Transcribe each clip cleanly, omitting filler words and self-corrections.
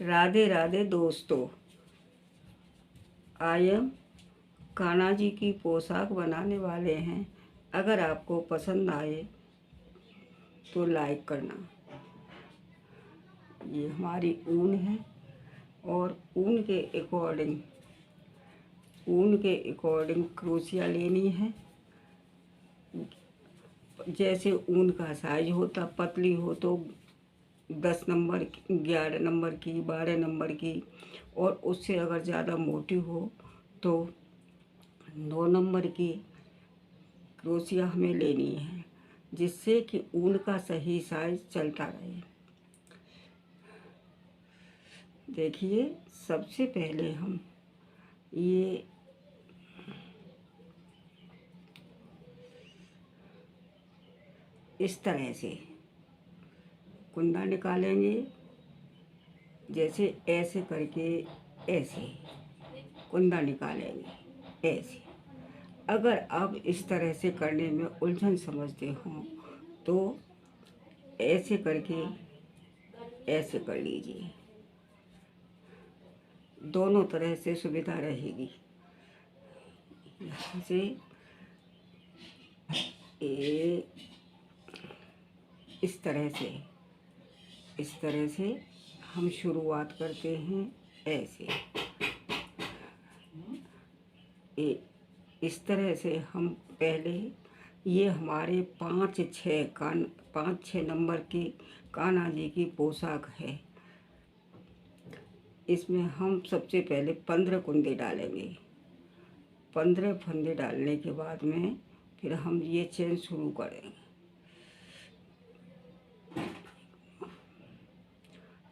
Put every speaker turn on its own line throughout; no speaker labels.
राधे राधे दोस्तों, आज हम कान्हा जी की पोशाक बनाने वाले हैं। अगर आपको पसंद आए तो लाइक करना। ये हमारी ऊन है और ऊन के अकॉर्डिंग क्रोशिया लेनी है। जैसे ऊन का साइज होता, पतली हो तो 10 नंबर, 11 नंबर की, 12 नंबर की, और उससे अगर ज़्यादा मोटी हो तो 9 नंबर की क्रोशिया हमें लेनी है, जिससे कि ऊन का सही साइज चलता रहे। देखिए, सबसे पहले हम ये इस तरह से कुंदा निकालेंगे। जैसे ऐसे करके ऐसे कुंदा निकालेंगे ऐसे। अगर आप इस तरह से करने में उलझन समझते हो तो ऐसे करके ऐसे कर लीजिए, दोनों तरह से सुविधा रहेगी। यहाँ से इस तरह से हम शुरुआत करते हैं ऐसे। इस तरह से हम पहले, ये हमारे 5-6 नंबर की कान्हा जी की पोशाक है। इसमें हम सबसे पहले 15 कुंदे डालेंगे। 15 फंदे डालने के बाद में फिर हम ये चेन शुरू करेंगे।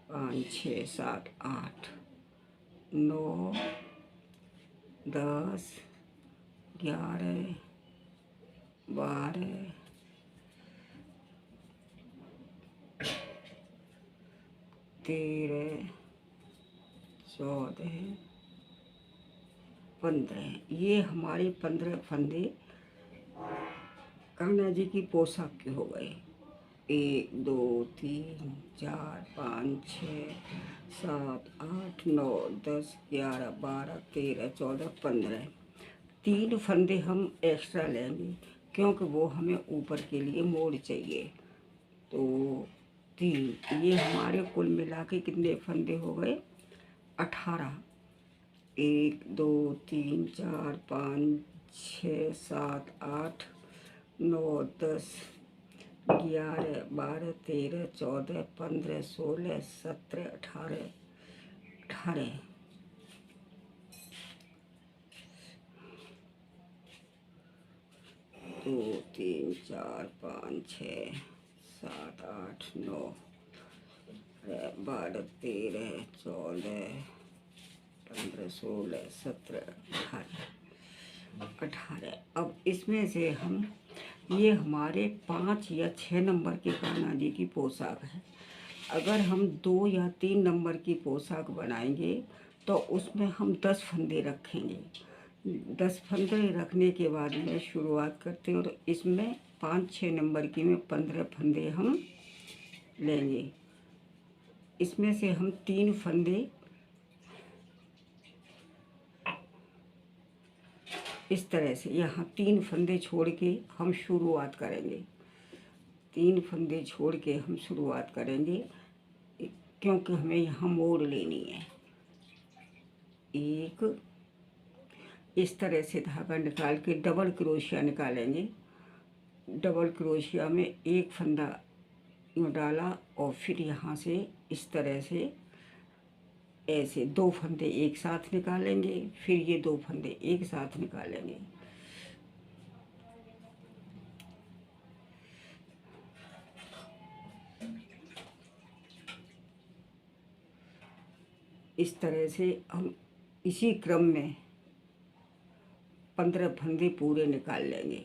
5, 6, 7, 8, 9, 10, 11, 12, 13, 14, 15। ये हमारे 15 फंदे कान्हा जी की पोशाक के हो गए। 1, 2, 3, 4, 5, 6, 7, 8, 9, 10, 11, 12, 13, 14, 15। 3 फंदे हम एक्स्ट्रा लेंगे क्योंकि वो हमें ऊपर के लिए मोड़ चाहिए। तो 3, ये हमारे कुल मिला के कितने फंदे हो गए? 18। 1, 2, 3, 4, 5, 6, 7, 8, 9, 10, 11, 12, 13, 14, 15, 16, 17, 18। 2, 3, 4, 5, 6, 7, 8, 9, 12, 13, 14, 15, 16, 17, 18। अब इसमें से हम, ये हमारे 5 या 6 नंबर की कान्हा जी की पोशाक है। अगर हम 2 या 3 नंबर की पोशाक बनाएंगे तो उसमें हम 10 फंदे रखेंगे। 10 फंदे रखने के बाद में शुरुआत करते हैं, और इसमें 5-6 नंबर की में 15 फंदे हम लेंगे। इसमें से हम 3 फंदे इस तरह से, यहाँ 3 फंदे छोड़ के हम शुरुआत करेंगे। 3 फंदे छोड़ के हम शुरुआत करेंगे क्योंकि हमें यहाँ मोड़ लेनी है। एक इस तरह से धागा निकाल के डबल क्रोशिया निकालेंगे। डबल क्रोशिया में एक फंदा डाला और फिर यहाँ से इस तरह से ऐसे 2 फंदे एक साथ निकालेंगे, फिर ये 2 फंदे एक साथ निकालेंगे। इस तरह से हम इसी क्रम में 15 फंदे पूरे निकाल लेंगे।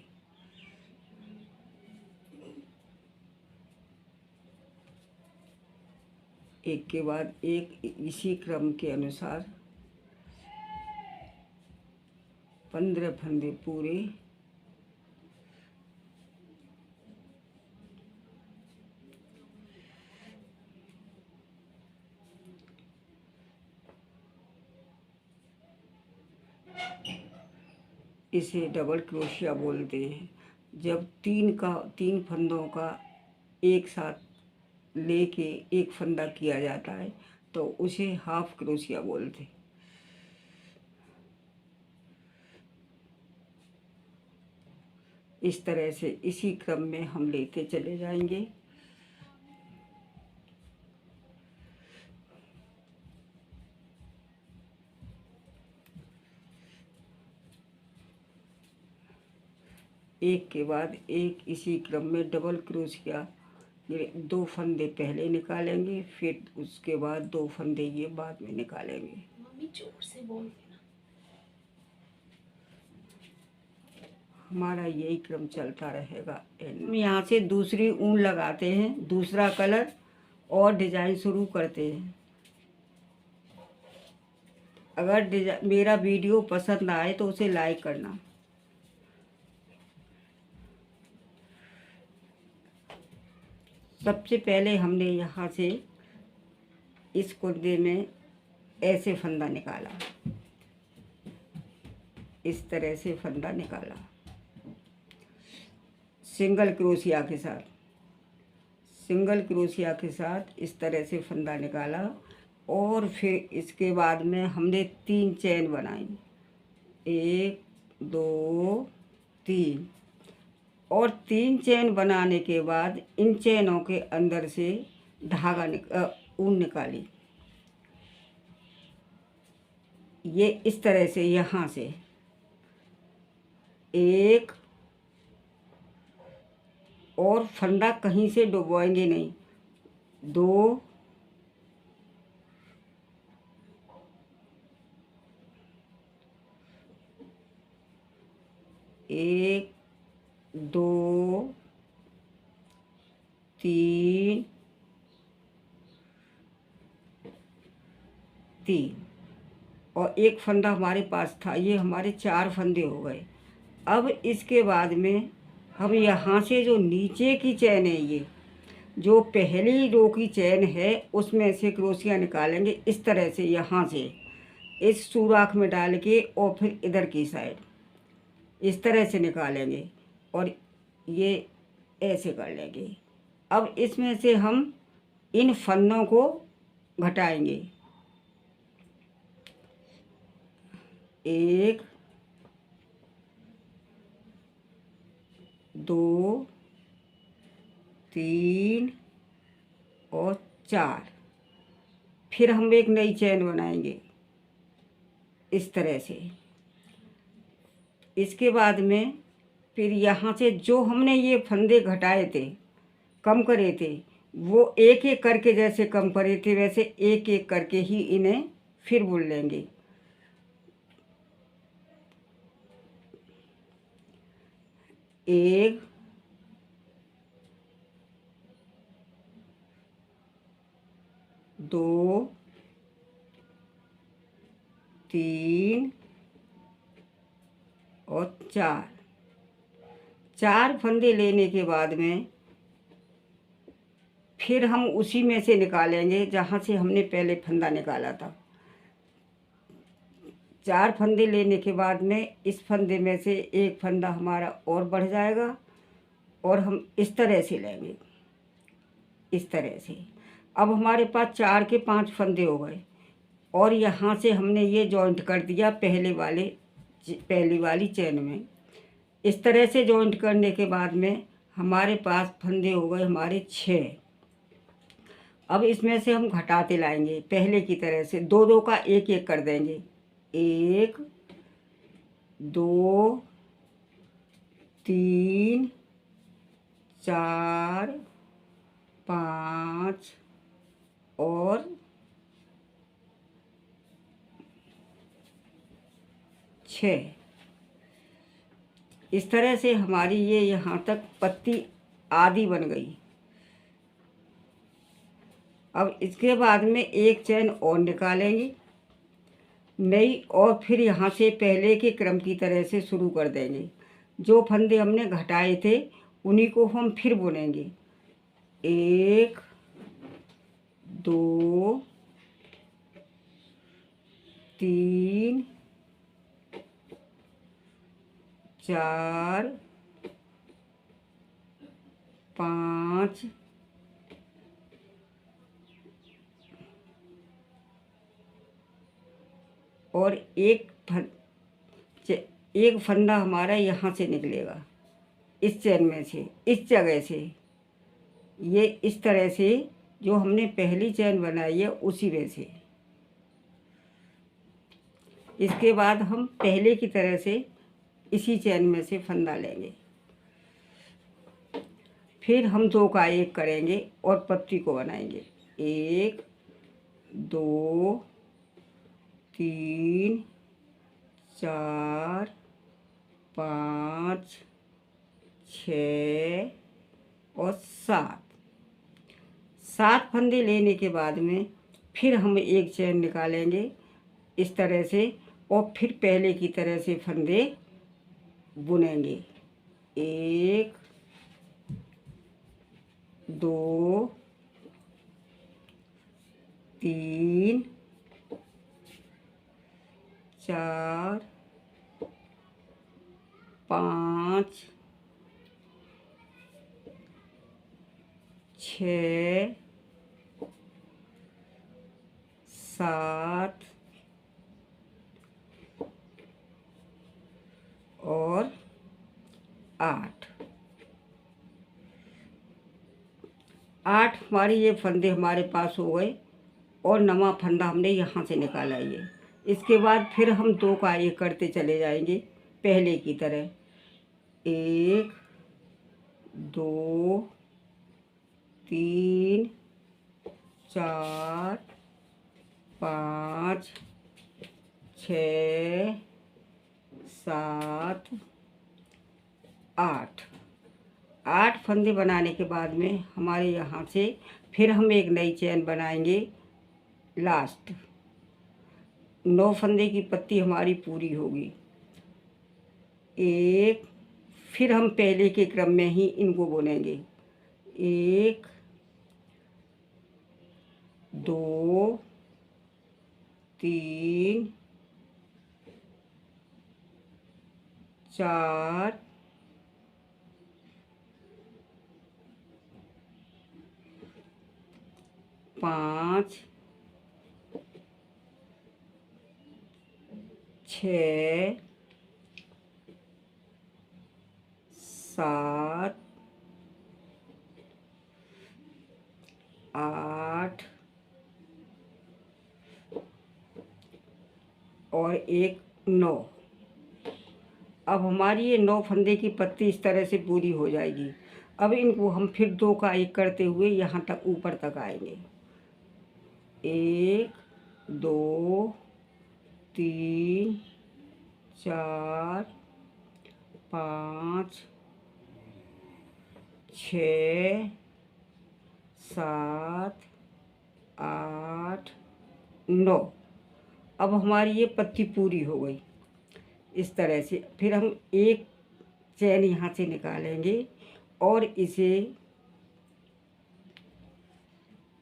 एक के बाद एक इसी क्रम के अनुसार 15 फंदे पूरे। इसे डबल क्रोशिया बोलते हैं। जब तीन फंदों का एक साथ लेके एक फंदा किया जाता है तो उसे हाफ क्रोशिया बोलते हैं। इस तरह से इसी क्रम में हम लेते चले जाएंगे। एक के बाद एक इसी क्रम में डबल क्रोशिया, ये 2 फंदे पहले निकालेंगे, फिर उसके बाद 2 फंदे ये बाद में निकालेंगे।
मम्मी जोर से बोल देना।
हमारा यही क्रम चलता रहेगा। हम यहाँ से दूसरी ऊन लगाते हैं, दूसरा कलर और डिजाइन शुरू करते हैं। अगर मेरा वीडियो पसंद आए तो उसे लाइक करना। सबसे पहले हमने यहाँ से इस कुंदे में ऐसे फंदा निकाला, इस तरह से फंदा निकाला सिंगल क्रोशिया के साथ इस तरह से फंदा निकाला। और फिर इसके बाद में हमने 3 चैन बनाई, 1 2 3, और 3 चैन बनाने के बाद इन चैनों के अंदर से ऊन निकाली। ये इस तरह से यहाँ से 1, और फंदा कहीं से डुबोएंगे नहीं, 2, 1 2 3 3, और एक फंदा हमारे पास था, ये हमारे 4 फंदे हो गए। अब इसके बाद में हम यहाँ से जो नीचे की चैन है, ये जो पहली रो की चैन है उसमें से क्रोशिया निकालेंगे इस तरह से, यहाँ से इस सुराख में डाल के, और फिर इधर की साइड इस तरह से निकालेंगे और ये ऐसे कर लेंगे। अब इसमें से हम इन फंदों को घटाएंगे, 1 2 3 और 4। फिर हम एक नई चैन बनाएंगे इस तरह से। इसके बाद में फिर यहाँ से जो हमने ये फंदे घटाए थे, कम करे थे, वो एक एक करके जैसे कम करे थे वैसे एक एक करके ही इन्हें फिर बुन लेंगे। 1 2 3 और 4 फंदे लेने के बाद में फिर हम उसी में से निकालेंगे जहाँ से हमने पहले फंदा निकाला था। 4 फंदे लेने के बाद में इस फंदे में से एक फंदा हमारा और बढ़ जाएगा, और हम इस तरह से लेंगे, इस तरह से। अब हमारे पास 4 के 5 फंदे हो गए, और यहाँ से हमने ये जॉइंट कर दिया पहली वाली चैन में। इस तरह से जॉइंट करने के बाद में हमारे पास फंदे हो गए हमारे 6। अब इसमें से हम घटाते लाएंगे पहले की तरह से, 2 का एक एक कर देंगे, 1 2 3 4 5 और 6। इस तरह से हमारी ये यहाँ तक पत्ती आधी बन गई। अब इसके बाद में एक चैन और निकालेंगे नई, और फिर यहाँ से पहले के क्रम की तरह से शुरू कर देंगे। जो फंदे हमने घटाए थे उन्हीं को हम फिर बुनेंगे, 1 2 3 4 5 और एक फंदा हमारा यहाँ से निकलेगा, इस चैन में से, इस जगह से। ये इस तरह से जो हमने पहली चैन बनाई है उसी में से। इसके बाद हम पहले की तरह से इसी चैन में से फंदा लेंगे। फिर हम 2 का 1 करेंगे और पत्ती को बनाएंगे। 1 2 3 4 5 6 और 7 फंदे लेने के बाद में फिर हम एक चैन निकालेंगे इस तरह से, और फिर पहले की तरह से फंदे बुनेंगे। 1 2 3 4 5 6 7 और 8 हमारे ये फंदे हमारे पास हो गए और नवा फंदा हमने यहाँ से निकाला ये। इसके बाद फिर हम 2 का 1 करते चले जाएंगे पहले की तरह। 1 2 3 4 5 6 7 8 फंदे बनाने के बाद में हमारे यहाँ से फिर हम एक नई चैन बनाएंगे। लास्ट 9 फंदे की पत्ती हमारी पूरी होगी। फिर हम पहले के क्रम में ही इनको बुनेंगे। 1 2 3 4 5 6 7 8 और एक 9। अब हमारी ये 9 फंदे की पत्ती इस तरह से पूरी हो जाएगी। अब इनको हम फिर 2 का 1 करते हुए यहाँ तक ऊपर तक आएंगे। 1 2 3 4 5 6 7 8 9। अब हमारी ये पत्ती पूरी हो गई इस तरह से। फिर हम एक चैन यहाँ से निकालेंगे और इसे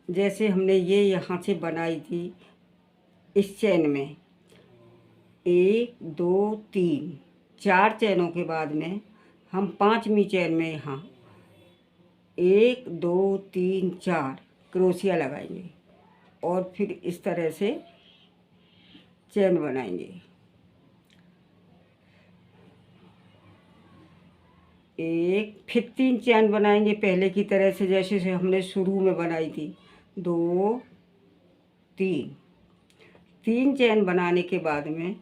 जैसे हमने ये यहाँ से बनाई थी इस चैन में 1 2 3 4 चैनों के बाद में हम 5वीं चैन में यहाँ 1 2 3 4 क्रोशिया लगाएंगे और फिर इस तरह से चैन बनाएंगे। फिर 3 चैन बनाएंगे पहले की तरह से जैसे से हमने शुरू में बनाई थी। 2 3 चैन बनाने के बाद में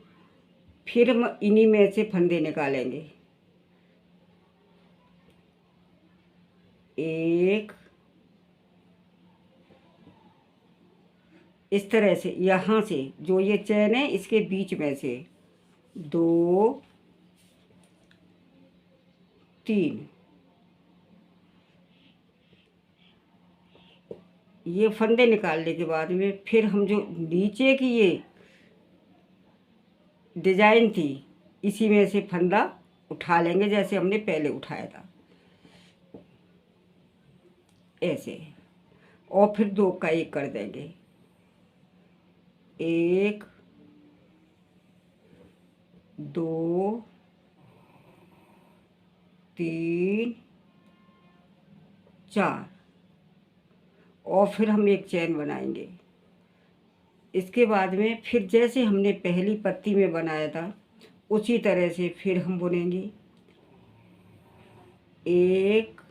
फिर हम इन्हीं में से फंदे निकालेंगे। 1 इस तरह से यहाँ से जो ये चैन है इसके बीच में से 2 3 ये फंदे निकालने के बाद में फिर हम जो नीचे की ये डिजाइन थी इसी में से फंदा उठा लेंगे जैसे हमने पहले उठाया था ऐसे, और फिर 2 का 1 कर देंगे। 1 2 3 4 और फिर हम एक चैन बनाएंगे। इसके बाद में फिर जैसे हमने पहली पत्ती में बनाया था उसी तरह से फिर हम बुनेंगे। 1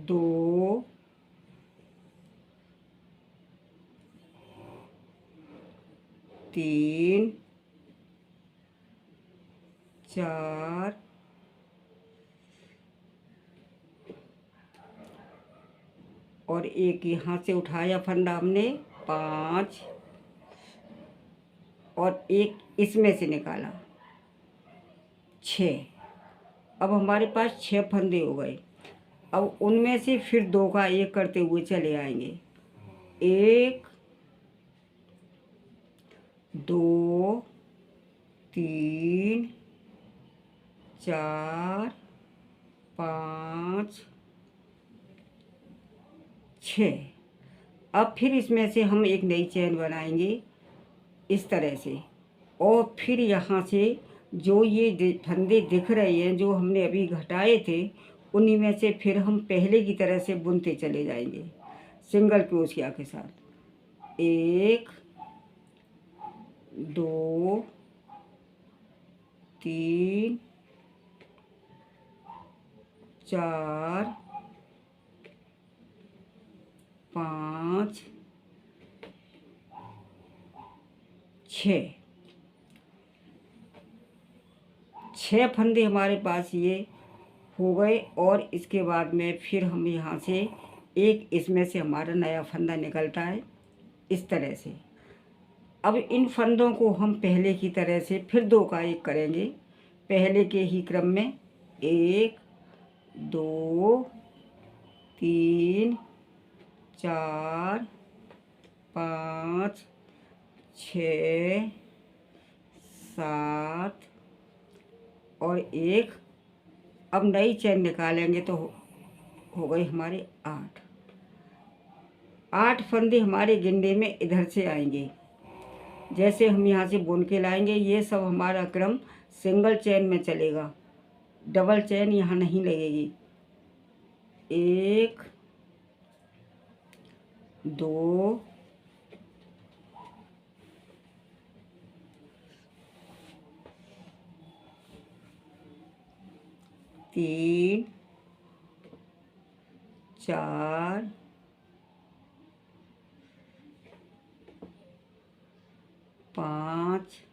2 3 4 और एक यहाँ से उठाया फंदा हमने 5 और एक इसमें से निकाला 6। अब हमारे पास 6 फंदे हो गए। अब उनमें से फिर 2 का 1 करते हुए चले आएंगे। 1 2 3 4 5 6। अब फिर इसमें से हम एक नई चैन बनाएंगे इस तरह से, और फिर यहाँ से जो ये फंदे दिख रहे हैं जो हमने अभी घटाए थे उन्हीं में से फिर हम पहले की तरह से बुनते चले जाएंगे सिंगल क्रोशिया के साथ। 1 2 3 4 5 6 फंदे हमारे पास ये हो गए। और इसके बाद में फिर हम यहाँ से एक इसमें से हमारा नया फंदा निकलता है इस तरह से। अब इन फंदों को हम पहले की तरह से फिर 2 का 1 करेंगे पहले के ही क्रम में। 1 2 3 4 5 6 7 और 1। अब नई चैन निकालेंगे तो हो गई हमारे 8 फंदे हमारे गिनने में इधर से आएंगे। जैसे हम यहाँ से बुन के लाएंगे ये सब हमारा क्रम सिंगल चैन में चलेगा, डबल चैन यहाँ नहीं लगेगी। 1 2 3 4 5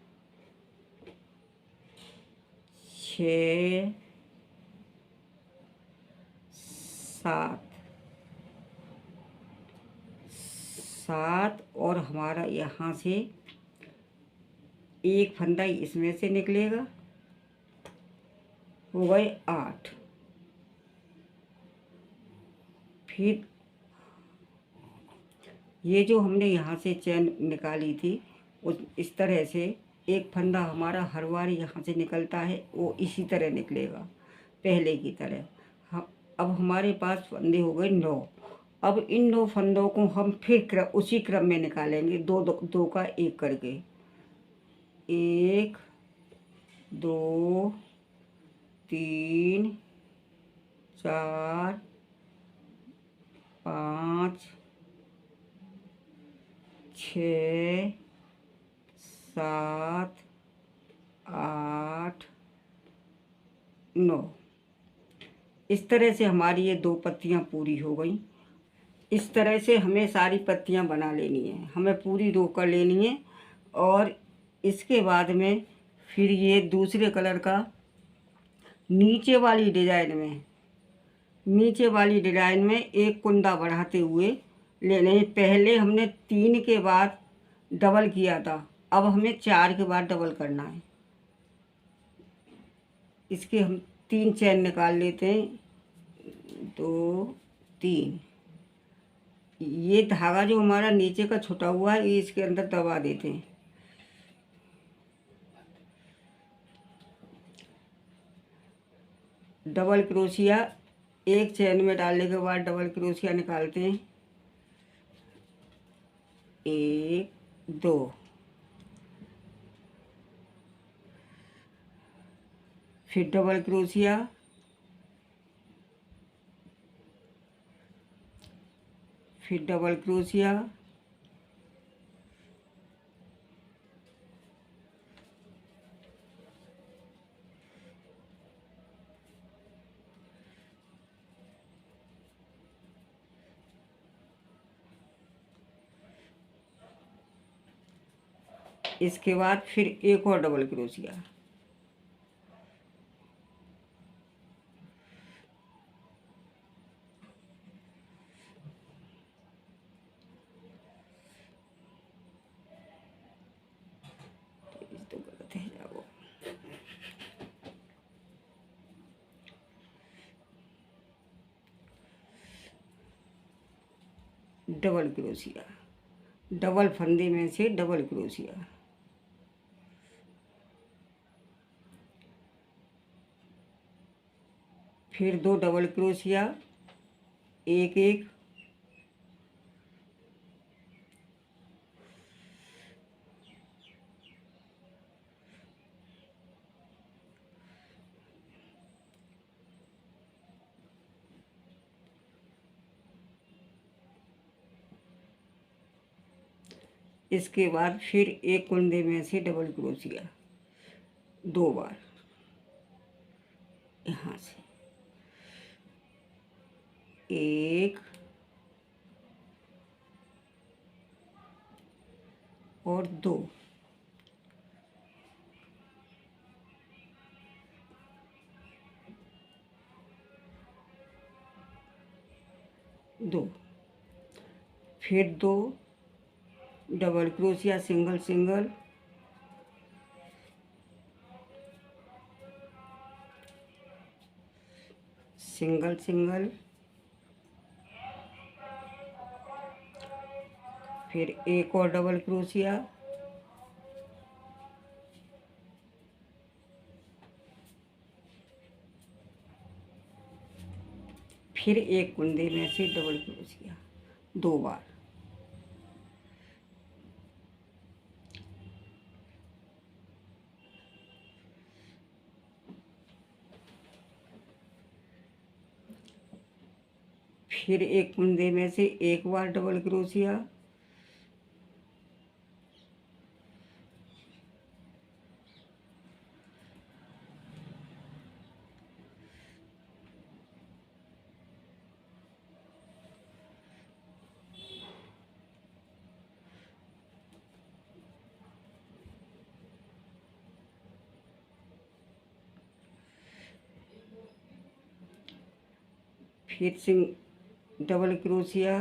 6 7 और हमारा यहाँ से एक फंदा इसमें से निकलेगा, हो गए 8। फिर ये जो हमने यहाँ से चैन निकाली थी उस इस तरह से एक फंदा हमारा हर बार यहाँ से निकलता है, वो इसी तरह निकलेगा पहले की तरह। हम अब हमारे पास फंदे हो गए 9। अब इन 9 फंदों को हम फिर उसी क्रम में निकालेंगे 2 का 1 करके। 1 2 3 4 5 6 7 8 9। इस तरह से हमारी ये 2 पत्तियाँ पूरी हो गई। इस तरह से हमें सारी पत्तियाँ बना लेनी है, हमें पूरी रो कर लेनी है। और इसके बाद में फिर ये दूसरे कलर का नीचे वाली डिज़ाइन में एक कुंदा बढ़ाते हुए लेने हैं। पहले हमने 3 के बाद डबल किया था, अब हमें 4 के बाद डबल करना है। इसके हम 3 चैन निकाल लेते हैं 2 3। ये धागा जो हमारा नीचे का छुटा हुआ है ये इसके अंदर दबा देते हैं। डबल क्रोशिया एक चैन में डालने के बाद डबल क्रोशिया निकालते हैं। 1 2 फिर डबल क्रोशिया, फिर डबल क्रोशिया, इसके बाद फिर एक और डबल क्रोशिया, तो गलत है जाओ, डबल क्रोशिया, डबल फंदे में से डबल क्रोशिया, फिर दो डबल क्रोशिया, एक एक, इसके बाद फिर एक कुंदे में से डबल क्रोशिया 2 बार, यहाँ से एक और 2, फिर 2 double crochet, single single, single single, फिर एक और डबल क्रोशिया, फिर एक कुंदे में से डबल क्रोशिया 2 बार, फिर एक कुंदे में से एक बार डबल क्रोशिया, फिर डबल क्रोशिया,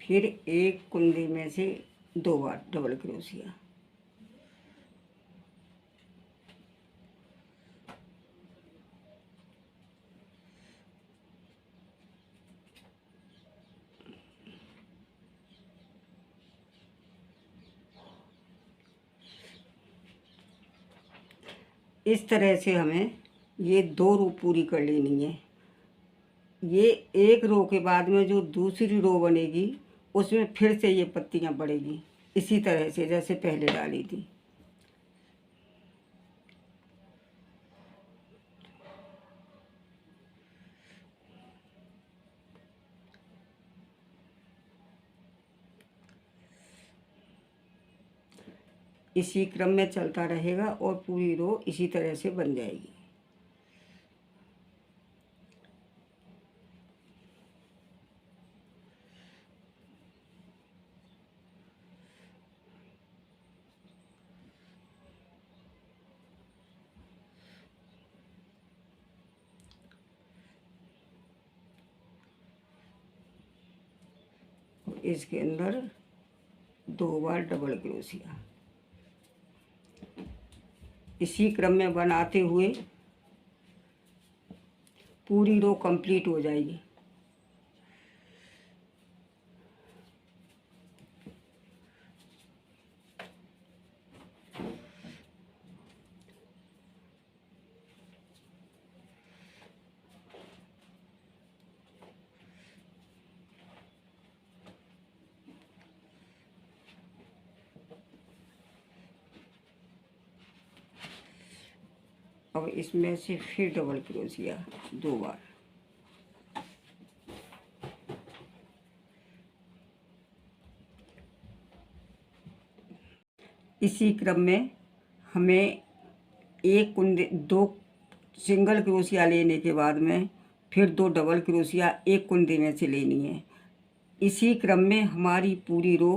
फिर एक कुंदे में से 2 बार डबल क्रोशिया, इस तरह से हमें ये 2 रो पूरी कर लेनी है। ये एक रो के बाद में जो दूसरी रो बनेगी उसमें फिर से ये पत्तियां पड़ेगी, इसी तरह से जैसे पहले डाली थी। इसी क्रम में चलता रहेगा और पूरी रो इसी तरह से बन जाएगी। इसके अंदर 2 बार डबल क्रोशिया, इसी क्रम में बनाते हुए पूरी रो कंप्लीट हो जाएगी। अब इसमें से फिर डबल क्रोशिया 2 बार। इसी क्रम में हमें एक कुंदे 2 सिंगल क्रोशिया लेने के बाद में फिर 2 डबल क्रोशिया एक कुंदे में से लेनी है। इसी क्रम में हमारी पूरी रो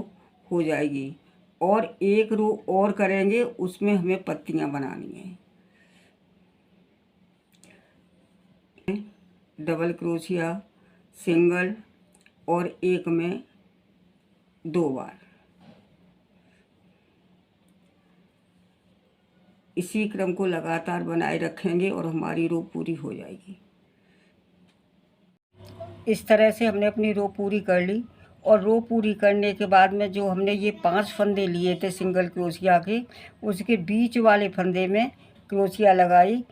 हो जाएगी और एक रो और करेंगे, उसमें हमें पत्तियां बनानी है। डबल क्रोशिया, सिंगल और एक में 2 बार। इसी क्रम को लगातार बनाए रखेंगे और हमारी रो पूरी हो जाएगी। इस तरह से हमने अपनी रो पूरी कर ली और रो पूरी करने के बाद में जो हमने ये 5 फंदे लिए थे सिंगल क्रोशिया के, उसके बीच वाले फंदे में क्रोशिया लगाई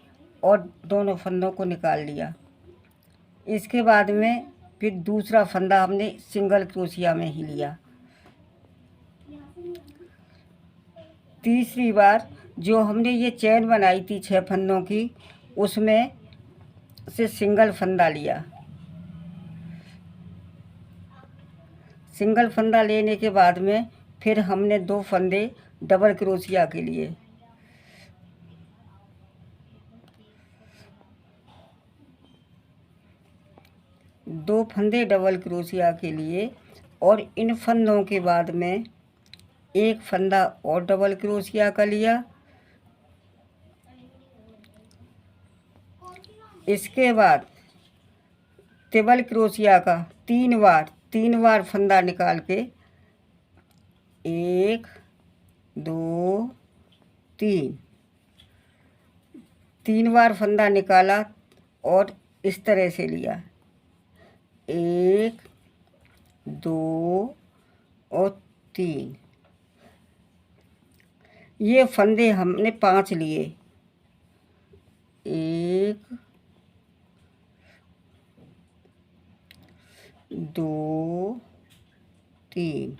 और दोनों फंदों को निकाल लिया। इसके बाद में फिर दूसरा फंदा हमने सिंगल क्रोशिया में ही लिया। तीसरी बार जो हमने ये चैन बनाई थी 6 फंदों की, उसमें से सिंगल फंदा लिया। सिंगल फंदा लेने के बाद में फिर हमने 2 फंदे डबल क्रोशिया के लिए। दो फंदे डबल क्रोशिया के लिए और इन फंदों के बाद में एक फंदा और डबल क्रोशिया का लिया। इसके बाद डबल क्रोशिया का 3 बार फंदा निकाल के 1 2 3 बार फंदा निकाला और इस तरह से लिया 1 2 और 3। ये फंदे हमने 5 लिए, 1 2 3,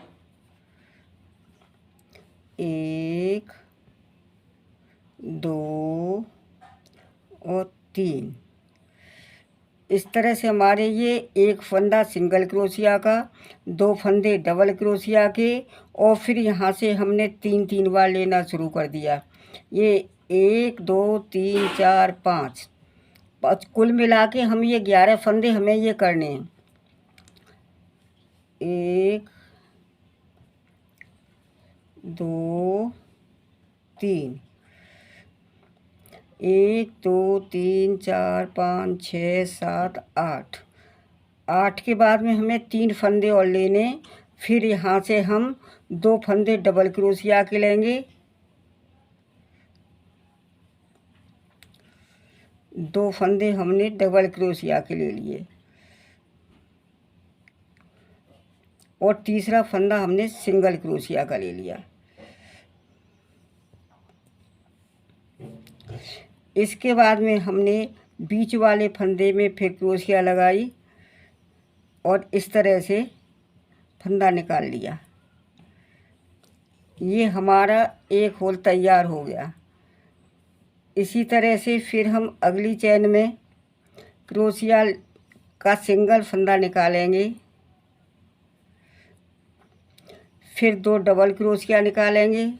1 2 और 3। इस तरह से हमारे ये एक फंदा सिंगल क्रोशिया का, 2 फंदे डबल क्रोशिया के और फिर यहाँ से हमने 3 बार लेना शुरू कर दिया। ये 1 2 3 4 5 कुल मिला के हम ये 11 फंदे हमें ये करने हैं। 1 2 3, 1 2 3 4 5 6 7 8 के बाद में हमें 3 फंदे और लेने। फिर यहाँ से हम 2 फंदे डबल क्रोशिया के लेंगे, 2 फंदे हमने डबल क्रोशिया के ले लिए और तीसरा फंदा हमने सिंगल क्रोशिया का ले लिया। इसके बाद में हमने बीच वाले फंदे में फिर क्रोशिया लगाई और इस तरह से फंदा निकाल लिया। ये हमारा एक होल तैयार हो गया। इसी तरह से फिर हम अगली चैन में क्रोशिया का सिंगल फंदा निकालेंगे, फिर 2 डबल क्रोशिया निकालेंगे,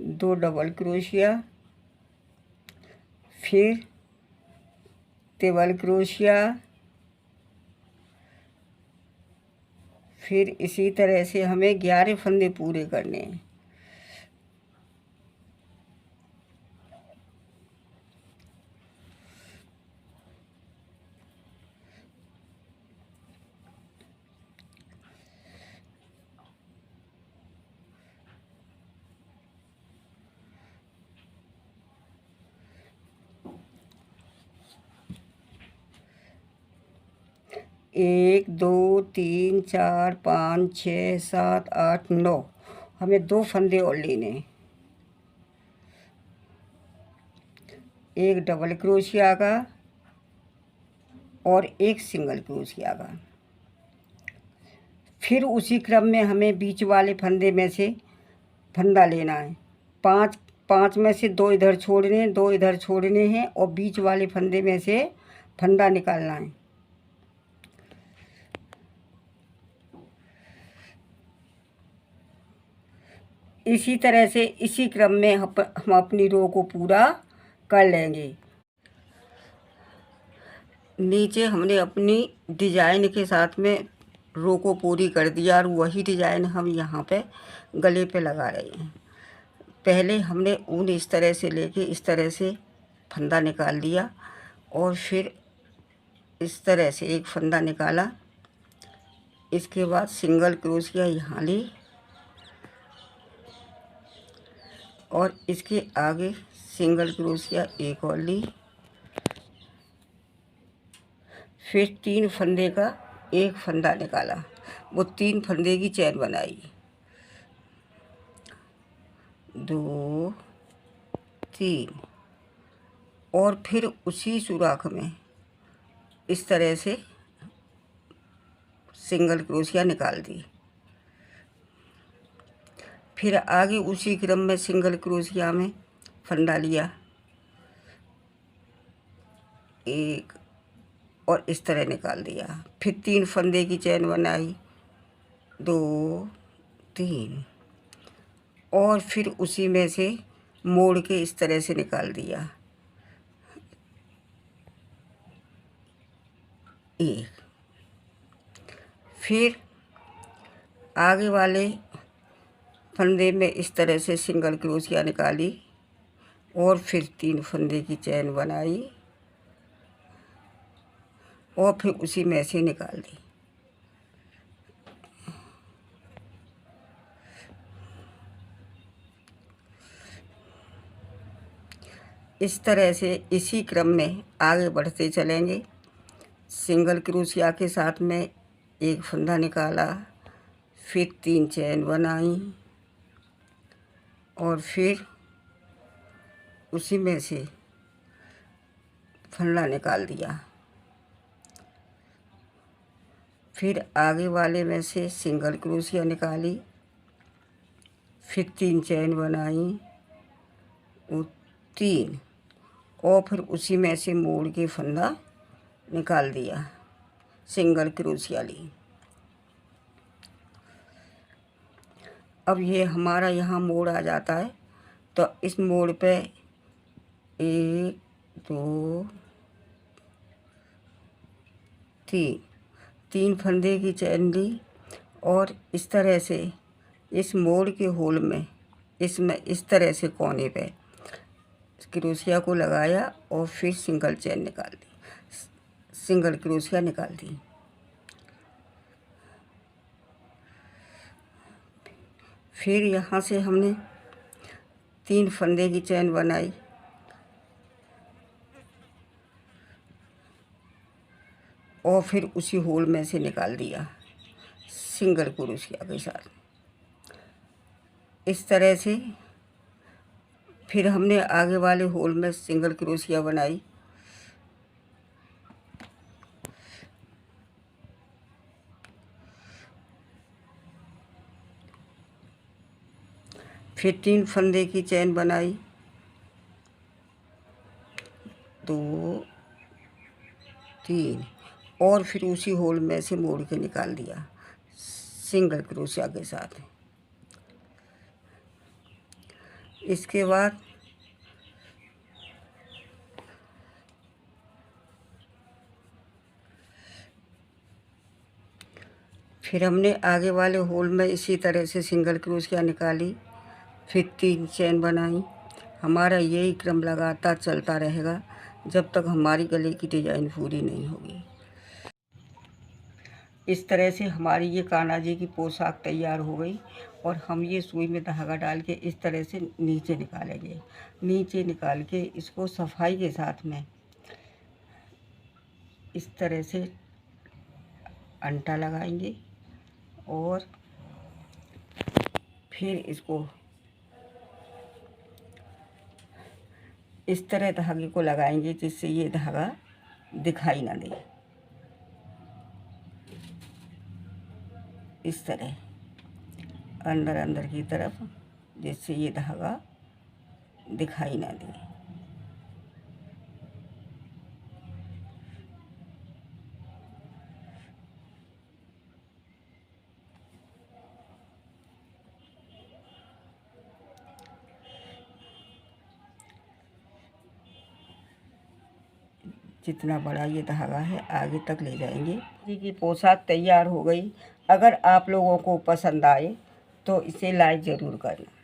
दो डबल क्रोशिया, फिर डबल क्रोशिया, फिर इसी तरह से हमें 11 फंदे पूरे करने हैं। एक 2 3 4 5 6 7 8 9 हमें 2 फंदे और लेने हैं। एक डबल क्रोशिया का और एक सिंगल क्रोशिया का। फिर उसी क्रम में हमें बीच वाले फंदे में से फंदा लेना है। पांच पांच में से दो इधर छोड़ने, दो इधर छोड़ने हैं और बीच वाले फंदे में से फंदा निकालना है। इसी तरह से इसी क्रम में हम अपनी रो को पूरा कर लेंगे। नीचे हमने अपनी डिजाइन के साथ में रो को पूरी कर दिया और वही डिजाइन हम यहाँ पे गले पे लगा रहे हैं। पहले हमने ऊन इस तरह से लेके इस तरह से फंदा निकाल लिया और फिर इस तरह से एक फंदा निकाला। इसके बाद सिंगल क्रोशिया यहाँ ली और इसके आगे सिंगल क्रोशिया एक और ली। फिर 3 फंदे का एक फंदा निकाला, वो 3 फंदे की चैन बनाई, 2 3 और फिर उसी सुराख में इस तरह से सिंगल क्रोशिया निकाल दी। फिर आगे उसी क्रम में सिंगल क्रोशिया में फंदा लिया एक और इस तरह निकाल दिया। फिर 3 फंदे की चैन बनाई, 2 3 और फिर उसी में से मोड़ के इस तरह से निकाल दिया एक। फिर आगे वाले फंदे में इस तरह से सिंगल क्रोशिया निकाली और फिर 3 फंदे की चैन बनाई और फिर उसी में से निकाल दी। इस तरह से इसी क्रम में आगे बढ़ते चलेंगे। सिंगल क्रोशिया के साथ में एक फंदा निकाला, फिर 3 चैन बनाई और फिर उसी में से फंदा निकाल दिया। फिर आगे वाले में से सिंगल क्रोशिया निकाली, फिर 3 चैन बनाई, वो 3 और फिर उसी में से मोड़ के फंदा निकाल दिया, सिंगल क्रोशिया ली। अब ये हमारा यहाँ मोड़ आ जाता है, तो इस मोड़ पे 1 2 3 फंदे की चैन ली और इस तरह से इस मोड़ के होल में इसमें इस तरह से कोने पे क्रोशिया को लगाया और फिर सिंगल चैन निकाल दी, सिंगल क्रोशिया निकाल दी। फिर यहाँ से हमने 3 फंदे की चैन बनाई और फिर उसी होल में से निकाल दिया सिंगल क्रोशिया के साथ इस तरह से। फिर हमने आगे वाले होल में सिंगल क्रोशिया बनाई, फिर 3 फंदे की चैन बनाई, 2 3 और फिर उसी होल में से मोड़ के निकाल दिया सिंगल क्रोशिया के साथ। इसके बाद फिर हमने आगे वाले होल में इसी तरह से सिंगल क्रोशिया निकाली, फिर 3 चैन बनाई। हमारा यही क्रम लगातार चलता रहेगा जब तक हमारी गले की डिजाइन पूरी नहीं होगी। इस तरह से हमारी ये कान्हा जी की पोशाक तैयार हो गई और हम ये सुई में धागा डाल के इस तरह से नीचे निकालेंगे। नीचे निकाल के इसको सफाई के साथ में इस तरह से अंटा लगाएंगे और फिर इसको इस तरह धागे को लगाएंगे जिससे ये धागा दिखाई ना दे। इस तरह अंदर अंदर की तरफ जिससे ये धागा दिखाई ना दे। जितना बड़ा ये धागा है आगे तक ले जाएंगे। जी की पोशाक तैयार हो गई। अगर आप लोगों को पसंद आए तो इसे लाइक ज़रूर करना।